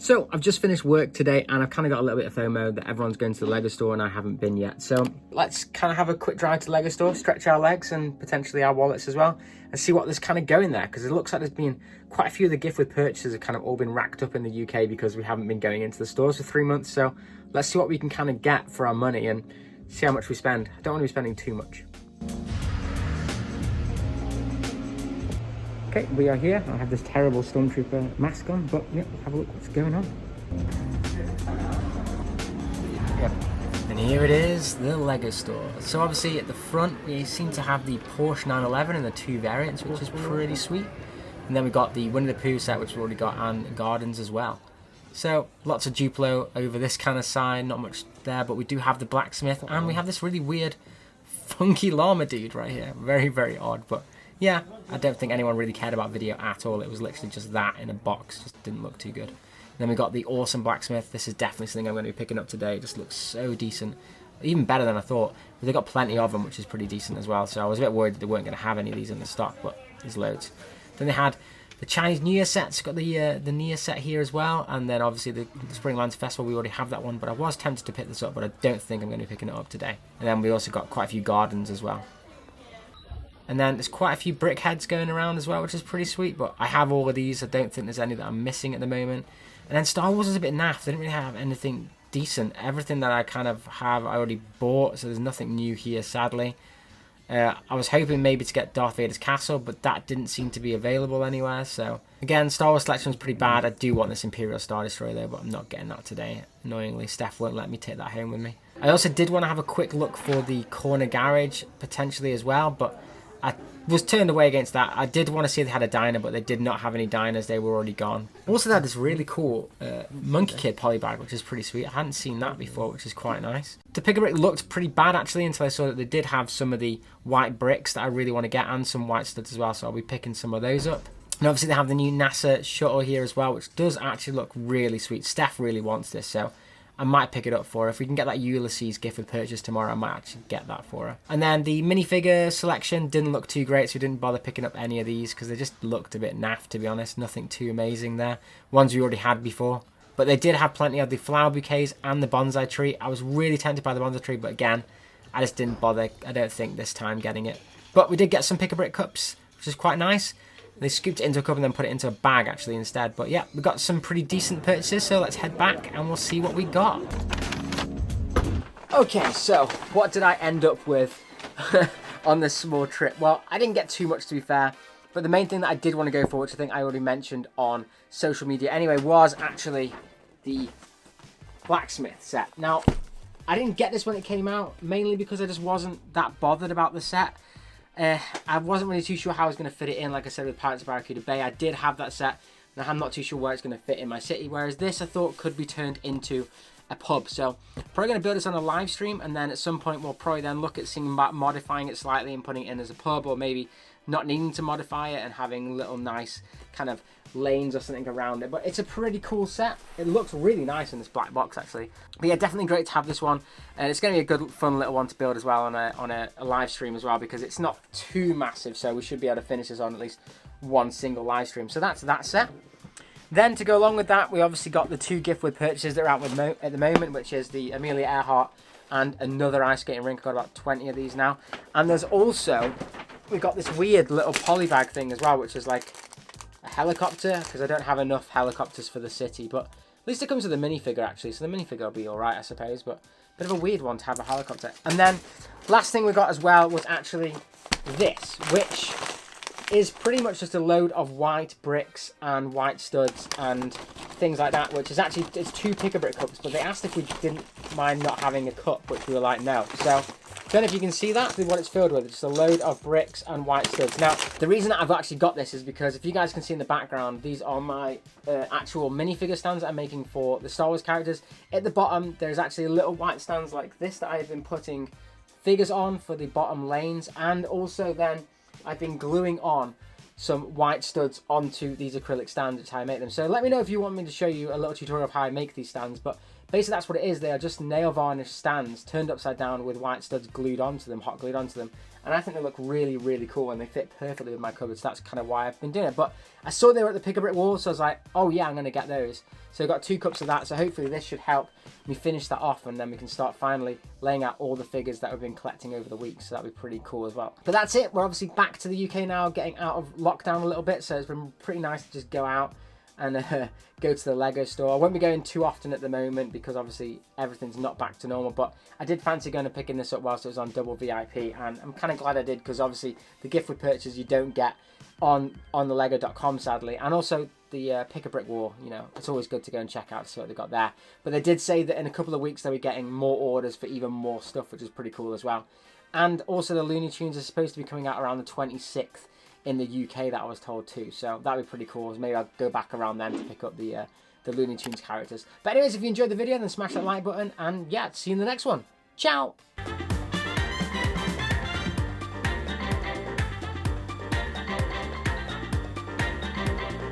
So I've just finished work today and I've kind of got a little bit of FOMO that everyone's going to the Lego store and I haven't been yet. So let's kind of have a quick drive to the Lego store, stretch our legs and potentially our wallets as well, and see what there's kind of going there, because it looks like there's been quite a few of the gift with purchases have kind of all been racked up in the UK because we haven't been going into the stores for 3 months. So let's see what we can kind of get for our money and see how much we spend. I don't want to be spending too much. Okay, we are here. I have this terrible Stormtrooper mask on, but yeah, have a look what's going on. Yep. And here it is, the Lego store. So obviously at the front, we seem to have the Porsche 911 in the 2 variants, which is pretty sweet. And then we got the Winnie the Pooh set, which we've already got, and Gardens as well. So lots of Duplo over this kind of side, not much there, but we do have the blacksmith, and we have this really weird, funky llama dude right here. Very, very odd, but yeah, I don't think anyone really cared about video at all. It was literally just that in a box. Just didn't look too good. And then we got the awesome blacksmith. This is definitely something I'm going to be picking up today. It just looks so decent. Even better than I thought. But they got plenty of them, which is pretty decent as well. So I was a bit worried that they weren't going to have any of these in the stock, but there's loads. Then they had the Chinese New Year sets. Got the New Year set here as well. And then obviously the Spring Lands Festival, we already have that one. But I was tempted to pick this up, but I don't think I'm going to be picking it up today. And then we also got quite a few gardens as well. And then there's quite a few brick heads going around as well, which is pretty sweet. But I have all of these. I don't think there's any that I'm missing at the moment. And then Star Wars is a bit naff. They didn't really have anything decent. Everything that I kind of have, I already bought. So there's nothing new here, sadly. I was hoping maybe to get Darth Vader's castle, but that didn't seem to be available anywhere. So again, Star Wars selection was pretty bad. I do want this Imperial Star Destroyer though, but I'm not getting that today. Annoyingly, Steph won't let me take that home with me. I also did want to have a quick look for the corner garage, potentially as well, but I was turned away against that. I did want to see if they had a diner, but they did not have any diners. They were already gone. Also, they had this really cool Monkey Kid polybag, which is pretty sweet. I hadn't seen that before, which is quite nice. The Pick-a-Brick looked pretty bad, actually, until I saw that they did have some of the white bricks that I really want to get, and some white studs as well, so I'll be picking some of those up. And obviously, they have the new NASA shuttle here as well, which does actually look really sweet. Steph really wants this, so I might pick it up for her. If we can get that Ulysses gift with purchase tomorrow, I might actually get that for her. And then the minifigure selection didn't look too great, so we didn't bother picking up any of these because they just looked a bit naff, to be honest. Nothing too amazing there. Ones we already had before. But they did have plenty of the flower bouquets and the bonsai tree. I was really tempted by the bonsai tree, but again, I just didn't bother, I don't think, this time getting it. But we did get some Pick-a-Brick cups, which is quite nice. They scooped it into a cup and then put it into a bag actually instead. But yeah, we got some pretty decent purchases, so let's head back and we'll see what we got. Okay, so what did I end up with on this small trip? Well, I didn't get too much, to be fair, but the main thing that I did want to go for, which I think I already mentioned on social media anyway, was actually the blacksmith set. Now, I didn't get this when it came out, mainly because I just wasn't that bothered about the set. I wasn't really too sure how I was going to fit it in, like I said, with Pirates of Barracuda Bay. I did have that set, and I'm not too sure where it's going to fit in my city, whereas this I thought could be turned into a pub. So probably going to build this on a live stream, and then at some point we'll probably then look at seeing about modifying it slightly and putting it in as a pub, or maybe not needing to modify it and having little nice kind of lanes or something around it. But it's a pretty cool set. It looks really nice in this black box actually. But yeah, definitely great to have this one, and it's going to be a good fun little one to build as well on a live stream as well, because it's not too massive, so we should be able to finish this on at least one single live stream. So that's that set. Then to go along with that, we obviously got the 2 gift with purchases that are out at the moment, which is the Amelia Earhart and another ice skating rink. I've got about 20 of these now. And there's also, we've got this weird little polybag thing as well, which is like a helicopter, because I don't have enough helicopters for the city. But at least it comes with a minifigure actually, so the minifigure will be alright, I suppose. But a bit of a weird one to have a helicopter. And then last thing we got as well was actually this, which is pretty much just a load of white bricks and white studs and things like that, which is actually, it's 2 Pick-a-Brick cups, but they asked if we didn't mind not having a cup, which we were like, no. So I don't know if you can see that, what it's filled with. It's just a load of bricks and white studs. Now, the reason that I've actually got this is because if you guys can see in the background, these are my actual minifigure stands that I'm making for the Star Wars characters. At the bottom, there's actually little white stands like this that I've been putting figures on for the bottom lanes, and also then I've been gluing on some white studs onto these acrylic stands, which is how I make them. So let me know if you want me to show you a little tutorial of how I make these stands, but Basically, that's what it is. They are just nail varnish stands turned upside down with white studs glued onto them, hot glued onto them. And I think they look really, really cool, and they fit perfectly with my cupboard. So that's kind of why I've been doing it. But I saw they were at the Pick a Brick wall, so I was like, oh yeah, I'm going to get those. So I got 2 cups of that. So hopefully this should help me finish that off, and then we can start finally laying out all the figures that we've been collecting over the week. So that'd be pretty cool as well. But that's it. We're obviously back to the UK now, getting out of lockdown a little bit. So it's been pretty nice to just go out and go to the Lego store. I won't be going too often at the moment because obviously everything's not back to normal, but I did fancy going and picking this up whilst it was on double VIP, and I'm kind of glad I did, because obviously the gift with purchase you don't get on the lego.com, sadly. And also the Pick a Brick wall, you know, it's always good to go and check out to see what they got there. But they did say that in a couple of weeks they'll be getting more orders for even more stuff, which is pretty cool as well. And also the Looney Tunes are supposed to be coming out around the 26th in the UK, that I was told too, so that'd be pretty cool. Maybe I'll go back around then to pick up the Looney Tunes characters. But anyways, if you enjoyed the video, then smash that like button, and yeah, see you in the next one. Ciao!